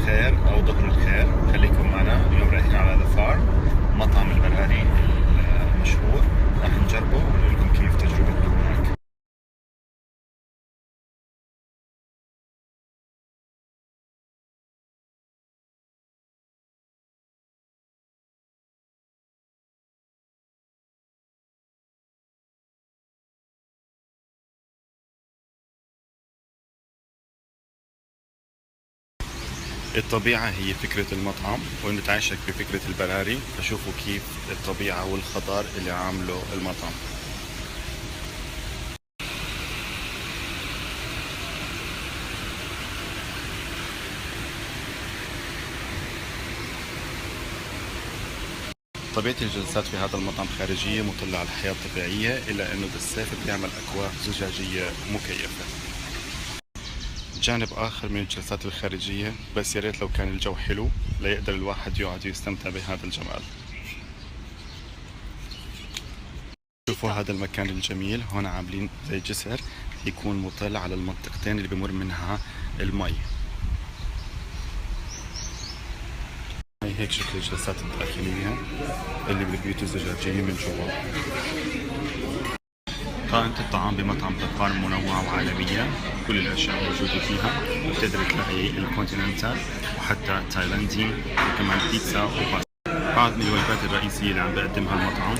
الخير أو ظهر الخير، خليكم معنا. اليوم رايحين على ذا فارم، مطعم البراري المشهور. راح نجربه ونقول لكم كيف تجربته هناك. الطبيعة هي فكرة المطعم، ونتعايشك بفكرة البراري، فشوفوا كيف الطبيعة والخضار اللي عامله المطعم. طبيعة الجلسات في هذا المطعم خارجية مطلة على الحياة الطبيعية، إلا إنه بالصيف بيعمل أكواخ زجاجية مكيفة. جانب آخر من الجلسات الخارجية، بس يا ريت لو كان الجو حلو ليقدر الواحد يقعد ويستمتع بهذا الجمال. شوفوا هذا المكان الجميل، هون عاملين زي جسر يكون مطل على المنطقتين اللي بمر منها المي. هاي هيك شكل الجلسات الداخلية اللي بالبيوت الزجاجية من جوا. قائمة الطعام بمطعم ذا فارم منوعة وعالمية، كل الأشياء موجودة فيها، بتقدر تلاقي الكونتيننتال وحتى تايلاندي وكمان بيتزا وباستا. بعض من الوجبات الرئيسية اللي عم بقدمها المطعم